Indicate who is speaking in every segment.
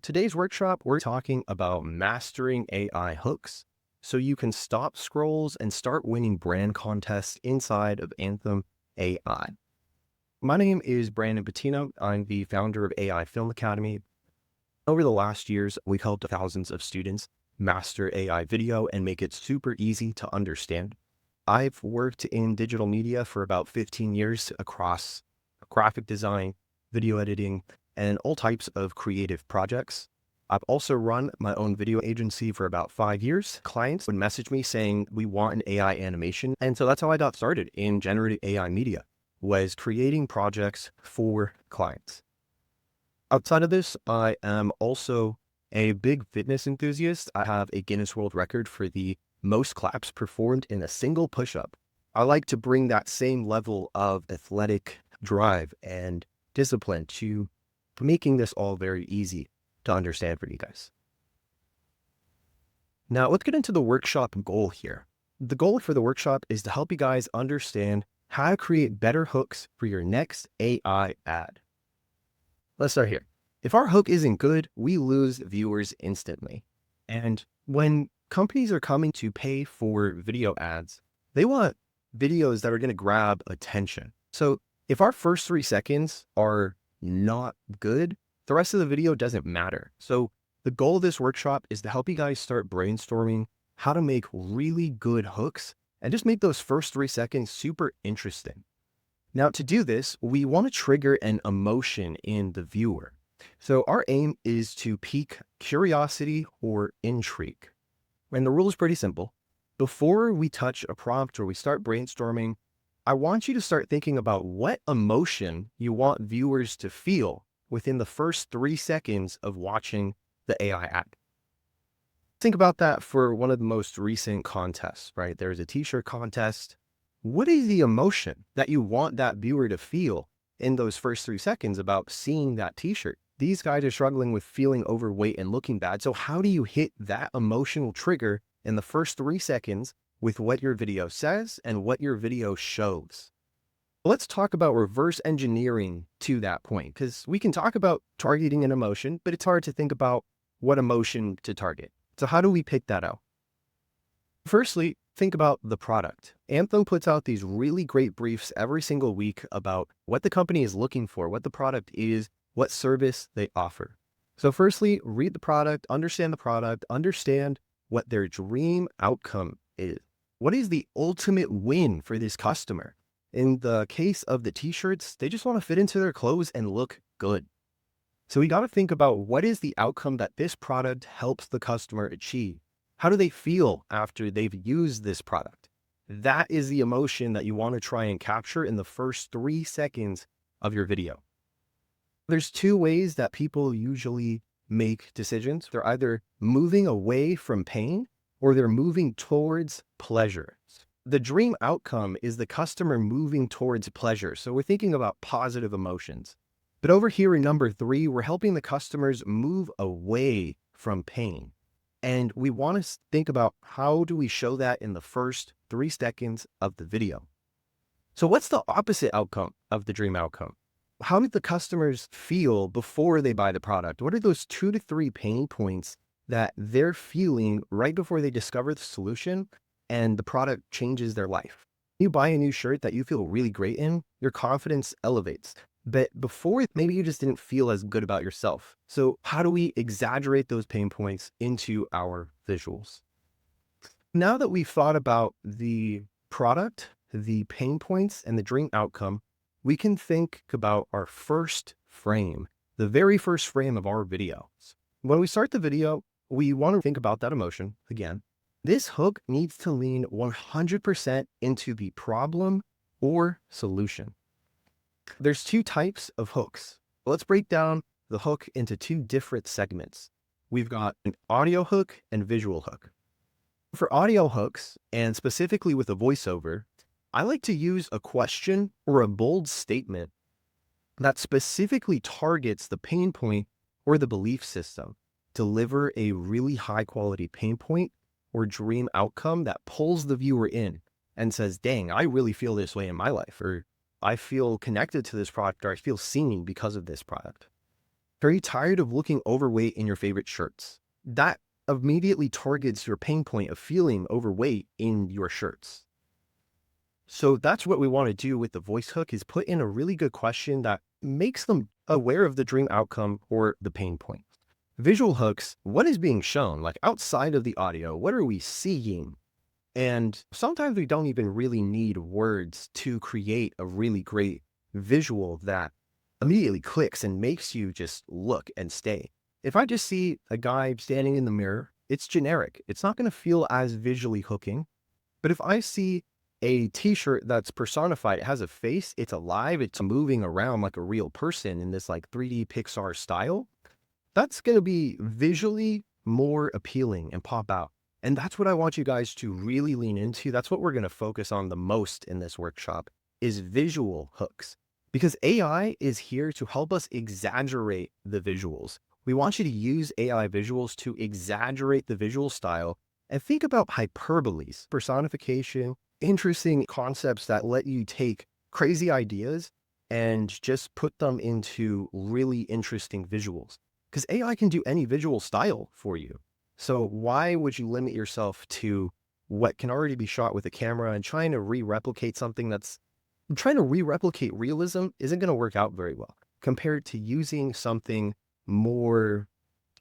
Speaker 1: Today's workshop, we're talking about mastering AI hooks so you can stop scrolls and start winning brand contests inside of Anthum AI. My name is Brandon Bettino. I'm the founder of AI Film Academy. Over the last years, we've helped thousands of students master AI video and make it super easy to understand. I've worked in digital media for about 15 years across graphic design, video editing, and all types of creative projects. I've also run my own video agency for about 5 years. Clients would message me saying, we want an AI animation. And so that's how I got started in generative AI media, was creating projects for clients. Outside of this, I am also a big fitness enthusiast. I have a Guinness World Record for the most claps performed in a single push-up. I like to bring that same level of athletic drive and discipline to making this all very easy to understand for you guys. Now let's get into the workshop goal here. The goal for the workshop is to help you guys understand how to create better hooks for your next AI ad. Let's start here. If our hook isn't good, we lose viewers instantly. And when companies are coming to pay for video ads, they want videos that are going to grab attention. So if our first 3 seconds are not good, the rest of the video doesn't matter. So the goal of this workshop is to help you guys start brainstorming how to make really good hooks and just make those first 3 seconds super interesting. Now, to do this, we want to trigger an emotion in the viewer. So our aim is to pique curiosity or intrigue. And the rule is pretty simple. Before we touch a prompt or we start brainstorming, I want you to start thinking about what emotion you want viewers to feel within the first 3 seconds of watching the AI ad. Think about that for one of the most recent contests, right? There's a t-shirt contest. What is the emotion that you want that viewer to feel in those first 3 seconds about seeing that t-shirt? These guys are struggling with feeling overweight and looking bad. So how do you hit that emotional trigger in the first 3 seconds with what your video says and what your video shows? Let's talk about reverse engineering to that point, because we can talk about targeting an emotion, but it's hard to think about what emotion to target. So how do we pick that out? Firstly, think about the product. Anthum puts out these really great briefs every single week about what the company is looking for, what the product is, what service they offer. So firstly, read the product, understand what their dream outcome is. What is the ultimate win for this customer? In the case of the t-shirts, they just want to fit into their clothes and look good. So we got to think about what is the outcome that this product helps the customer achieve. How do they feel after they've used this product? That is the emotion that you want to try and capture in the first 3 seconds of your video. There's 2 ways that people usually make decisions. They're either moving away from pain or they're moving towards pleasure. The dream outcome is the customer moving towards pleasure. So we're thinking about positive emotions. But over here in number 3, we're helping the customers move away from pain. And we want to think about how do we show that in the first 3 seconds of the video. So what's the opposite outcome of the dream outcome? How do the customers feel before they buy the product? What are those 2 to 3 pain points that they're feeling right before they discover the solution and the product changes their life? You buy a new shirt that you feel really great in, your confidence elevates. But before, maybe you just didn't feel as good about yourself. So how do we exaggerate those pain points into our visuals? Now that we've thought about the product, the pain points, and the dream outcome, we can think about our first frame, the very first frame of our video. When we start the video, we want to think about that emotion again. This hook needs to lean 100% into the problem or solution. There's 2 types of hooks. Let's break down the hook into 2 different segments. We've got an audio hook and visual hook. For audio hooks, and specifically with a voiceover, I like to use a question or a bold statement that specifically targets the pain point or the belief system. Deliver a really high quality pain point or dream outcome that pulls the viewer in and says, dang, I really feel this way in my life, or I feel connected to this product, or I feel seen because of this product. Are you tired of looking overweight in your favorite shirts? That immediately targets your pain point of feeling overweight in your shirts. So that's what we want to do with the voice hook, is put in a really good question that makes them aware of the dream outcome or the pain point. Visual hooks, what is being shown? Like outside of the audio, what are we seeing? And sometimes we don't even really need words to create a really great visual that immediately clicks and makes you just look and stay. If I just see a guy standing in the mirror, it's generic. It's not going to feel as visually hooking. But if I see a t-shirt that's personified, it has a face, it's alive, it's moving around like a real person in this like 3D Pixar style, that's going to be visually more appealing and pop out. And that's what I want you guys to really lean into. That's what we're going to focus on the most in this workshop, is visual hooks, because AI is here to help us exaggerate the visuals. We want you to use AI visuals to exaggerate the visual style and think about hyperboles, personification, interesting concepts that let you take crazy ideas and just put them into really interesting visuals. Because AI can do any visual style for you. So why would you limit yourself to what can already be shot with a camera, and trying to re-replicate something that's trying to re-replicate realism isn't going to work out very well compared to using something more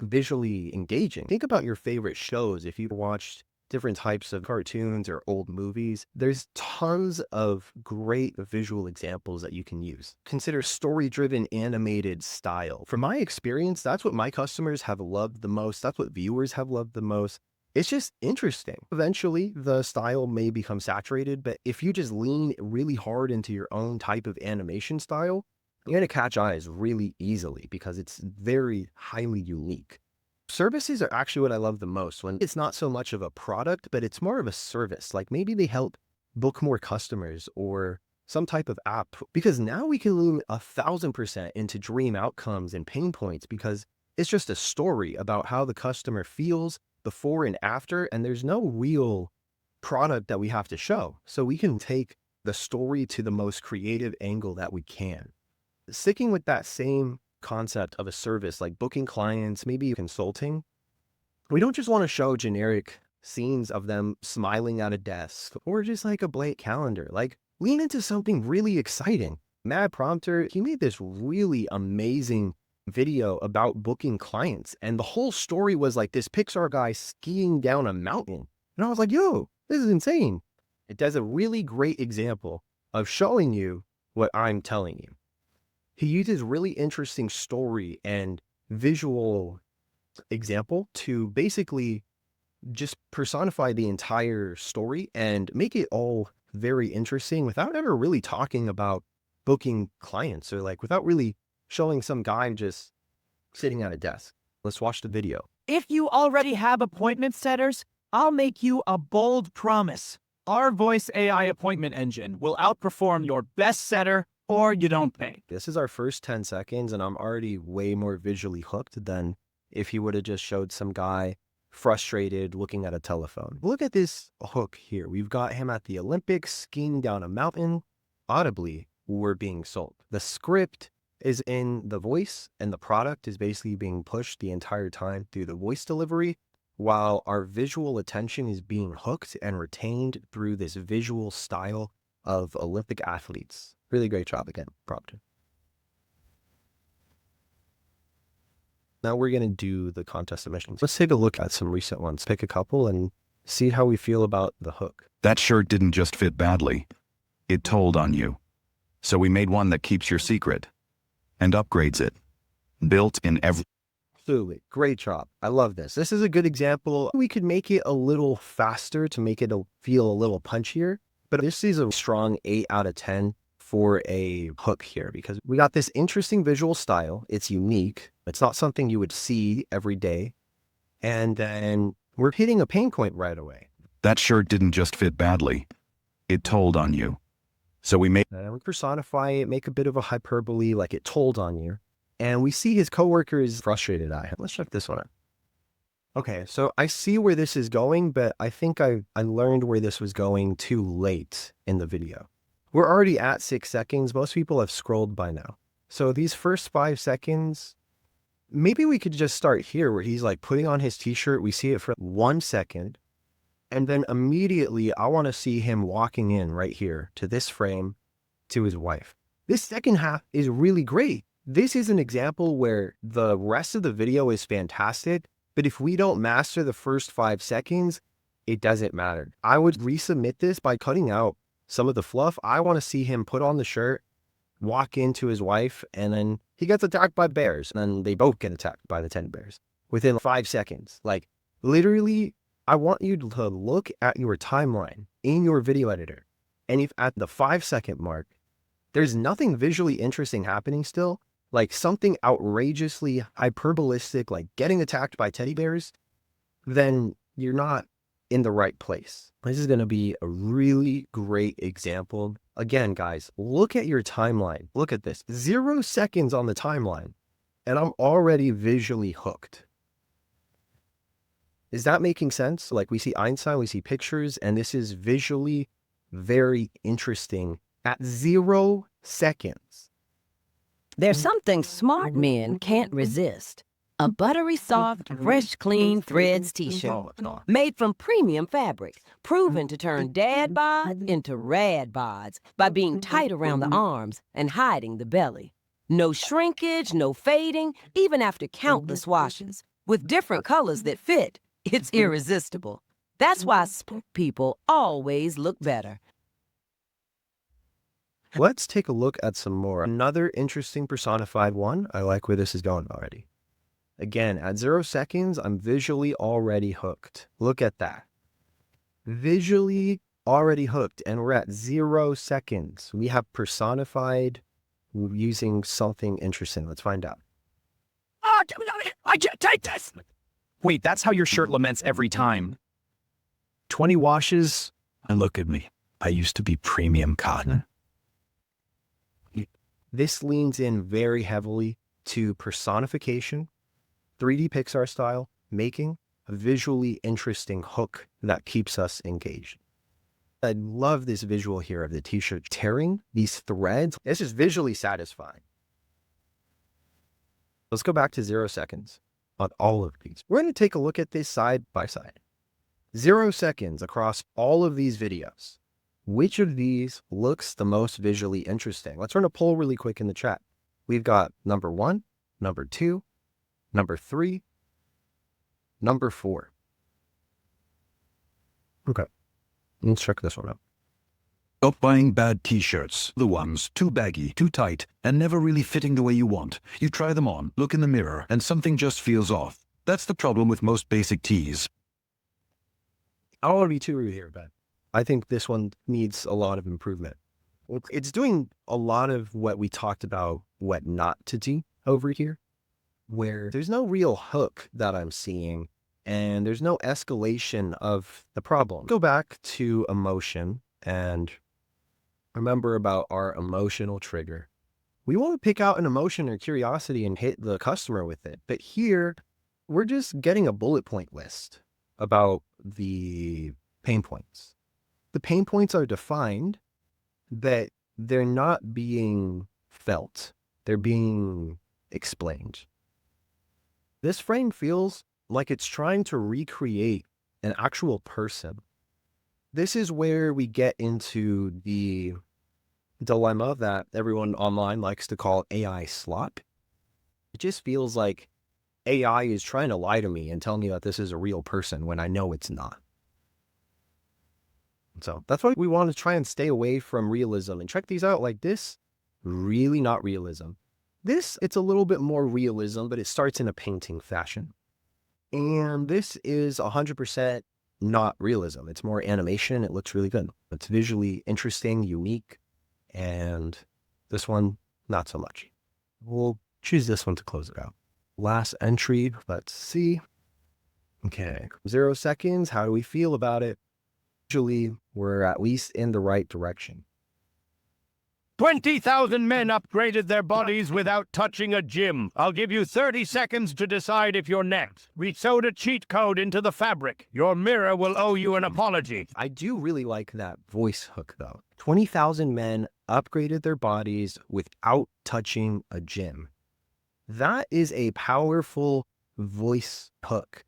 Speaker 1: visually engaging. Think about your favorite shows. If you've watched different types of cartoons or old movies, there's tons of great visual examples that you can use. Consider story-driven animated style. From my experience, that's what my customers have loved the most. That's what viewers have loved the most. It's just interesting. Eventually, the style may become saturated, but if you just lean really hard into your own type of animation style, you're going to catch eyes really easily because it's very highly unique. Services are actually what I love the most, when it's not so much of a product, but it's more of a service. Like maybe they help book more customers or some type of app, because now we can lean 1,000% into dream outcomes and pain points, because it's just a story about how the customer feels before and after, and there's no real product that we have to show. So we can take the story to the most creative angle that we can. Sticking with that same concept of a service, like booking clients, maybe consulting, we don't just want to show generic scenes of them smiling at a desk or just like a blank calendar. Like, lean into something really exciting. Mad Prompter, he made this really amazing video about booking clients, and the whole story was like this Pixar guy skiing down a mountain. And I was like, yo, this is insane. It does a really great example of showing you what I'm telling you. He uses really interesting story and visual example to basically just personify the entire story and make it all very interesting without ever really talking about booking clients, or like without really showing some guy just sitting at a desk. Let's watch the video.
Speaker 2: If you already have appointment setters, I'll make you a bold promise. Our voice AI appointment engine will outperform your best setter, or you don't pay.
Speaker 1: This is our first 10 seconds, and I'm already way more visually hooked than if he would have just showed some guy frustrated looking at a telephone. Look at this hook here. We've got him at the Olympics skiing down a mountain. Audibly, we're being sold. The script is in the voice, and the product is basically being pushed the entire time through the voice delivery, while our visual attention is being hooked and retained through this visual style of Olympic athletes. Really great job again, Prompter. Now we're going to do the contest submissions. Let's take a look at some recent ones. Pick a couple and see how we feel about the hook.
Speaker 3: That shirt didn't just fit badly. It told on you. So we made one that keeps your secret and upgrades it. Built in every...
Speaker 1: Absolutely. Great job. I love this. This is a good example. We could make it a little faster to make it feel a little punchier, but this is a strong 8 out of 10 for a hook here, because we got this interesting visual style. It's unique. It's not something you would see every day. And then we're hitting a pain point right away.
Speaker 3: That shirt didn't just fit badly. It told on you. So we made...
Speaker 1: we personify it, make a bit of a hyperbole, like it told on you. And we see his coworker is frustrated at him. Let's check this one out. Okay, so I see where this is going, but I think I learned where this was going too late in the video. We're already at 6 seconds. Most people have scrolled by now. So these first 5 seconds, maybe we could just start here where he's like putting on his t-shirt. We see it for 1 second. And then immediately I want to see him walking in right here to this frame to his wife. This second half is really great. This is an example where the rest of the video is fantastic, but if we don't master the first 5 seconds, it doesn't matter. I would resubmit this by cutting out some of the fluff. I want to see him put on the shirt, walk into his wife, and then he gets attacked by bears. And then they both get attacked by the 10 bears within 5 seconds. Like literally, I want you to look at your timeline in your video editor. And if at the 5-second mark, there's nothing visually interesting happening still, like something outrageously hyperbolistic, like getting attacked by teddy bears, then you're not in the right place. This is going to be a really great example. Again, guys, look at your timeline. Look at this. 0 seconds on the timeline, and I'm already visually hooked. Is that making sense? Like we see Einstein, we see pictures, and this is visually very interesting at 0 seconds.
Speaker 4: There's something smart men can't resist. A buttery soft, fresh, clean threads t-shirt made from premium fabric, proven to turn dad bods into rad bods by being tight around the arms and hiding the belly. No shrinkage, no fading, even after countless washes. With different colors that fit, it's irresistible. That's why spook people always look better.
Speaker 1: Let's take a look at some more. Another interesting personified one. I like where this is going already. Again, at 0 seconds, I'm visually already hooked. Look at that. Visually already hooked, and we're at 0 seconds. We have personified using something interesting. Let's find out.
Speaker 2: I can't take this. Wait, that's how your shirt laments every time. 20 washes, and look at me. I used to be premium cotton.
Speaker 1: This leans in very heavily to personification, 3D Pixar style, making a visually interesting hook that keeps us engaged. I love this visual here of the t-shirt tearing these threads. This is visually satisfying. Let's go back to 0 seconds on all of these. We're going to take a look at this side by side. 0 seconds across all of these videos. Which of these looks the most visually interesting? Let's run a poll really quick in the chat. We've got number 1, number 2, number 3, number 4. Okay, let's check this one out.
Speaker 3: Stop buying bad t-shirts. The ones too baggy, too tight, and never really fitting the way you want. You try them on, look in the mirror, and something just feels off. That's the problem with most basic tees.
Speaker 1: I don't want to be too rude here, but I think this one needs a lot of improvement. It's doing a lot of what we talked about, what not to do over here, where there's no real hook that I'm seeing, and there's no escalation of the problem. Go back to emotion and remember about our emotional trigger. We want to pick out an emotion or curiosity and hit the customer with it. But here, we're just getting a bullet point list about the pain points. The pain points are defined, but they're not being felt. They're being explained. This frame feels like it's trying to recreate an actual person. This is where we get into the dilemma that everyone online likes to call AI slop. It just feels like AI is trying to lie to me and tell me that this is a real person when I know it's not. So that's why we want to try and stay away from realism and check these out. Like this, really not realism. This, it's a little bit more realism, but it starts in a painting fashion. And this is 100% not realism. It's more animation. It looks really good. It's visually interesting, unique. And this one, not so much. We'll choose this one to close it out. Last entry, let's see. Okay, 0 seconds. How do we feel about it? Usually, we're at least in the right direction.
Speaker 5: 20,000 men upgraded their bodies without touching a gym. I'll give you 30 seconds to decide if you're next. We sewed a cheat code into the fabric. Your mirror will owe you an apology.
Speaker 1: I do really like that voice hook, though. 20,000 men upgraded their bodies without touching a gym. That is a powerful voice hook.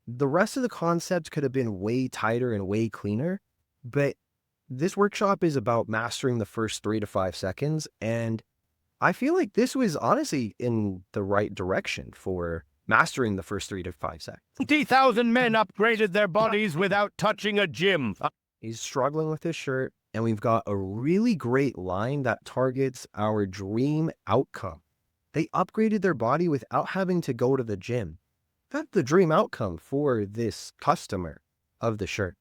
Speaker 1: The rest of the concept could have been way tighter and way cleaner, but this workshop is about mastering the first 3 to 5 seconds. And I feel like this was honestly in the right direction for mastering the first 3 to 5 seconds.
Speaker 5: 20,000 men upgraded their bodies without touching a gym.
Speaker 1: He's struggling with his shirt, and we've got a really great line that targets our dream outcome. They upgraded their body without having to go to the gym. That's the dream outcome for this customer of the shirt.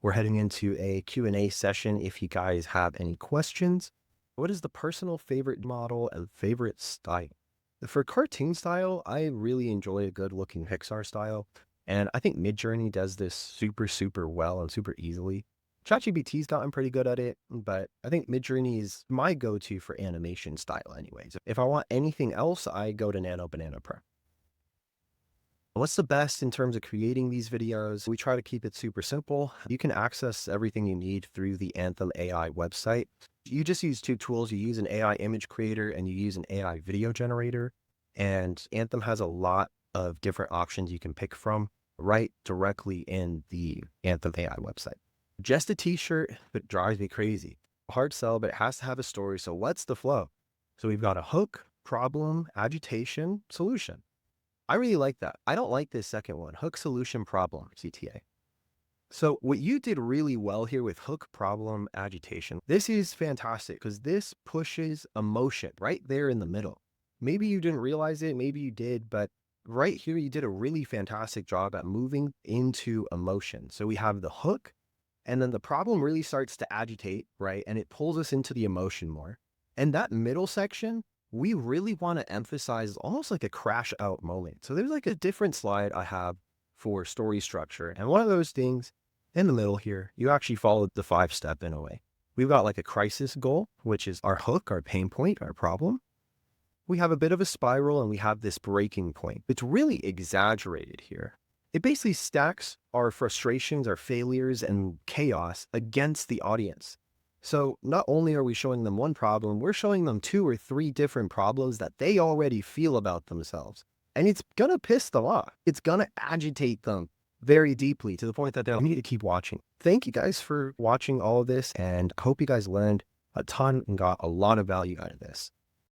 Speaker 1: We're heading into a Q&A session if you guys have any questions. What is the personal favorite model and favorite style? For cartoon style, I really enjoy a good looking Pixar style. And I think Midjourney does this super well and super easily. ChatGPT's gotten pretty good at it, but I think Midjourney is my go-to for animation style anyways. If I want anything else, I go to Nano Banana Pro. What's the best in terms of creating these videos? We try to keep it super simple. You can access everything you need through the Anthum AI website. You just use two tools. You use an AI image creator and you use an AI video generator. And Anthum has a lot of different options you can pick from right directly in the Anthum AI website. Just a t-shirt, but it drives me crazy. Hard sell, but it has to have a story. So what's the flow? So we've got a hook, problem, agitation, solution. I really like that. I don't like this second one, hook, solution, problem, CTA. So what you did really well here with hook, problem, agitation, this is fantastic because this pushes emotion right there in the middle. Maybe you didn't realize it, maybe you did, but right here, you did a really fantastic job at moving into emotion. So we have the hook, and then the problem really starts to agitate, right? And it pulls us into the emotion more. And that middle section, we really want to emphasize almost like a crash out moment. So there's like a different slide I have for story structure. And one of those things in the middle here, you actually followed the 5-step in a way. We've got like a crisis goal, which is our hook, our pain point, our problem. We have a bit of a spiral and we have this breaking point. It's really exaggerated here. It basically stacks our frustrations, our failures, and chaos against the audience. So not only are we showing them one problem, we're showing them 2 or 3 different problems that they already feel about themselves. And it's gonna piss them off. It's gonna agitate them very deeply to the point that they'll need to keep watching. Thank you guys for watching all of this, and I hope you guys learned a ton and got a lot of value out of this.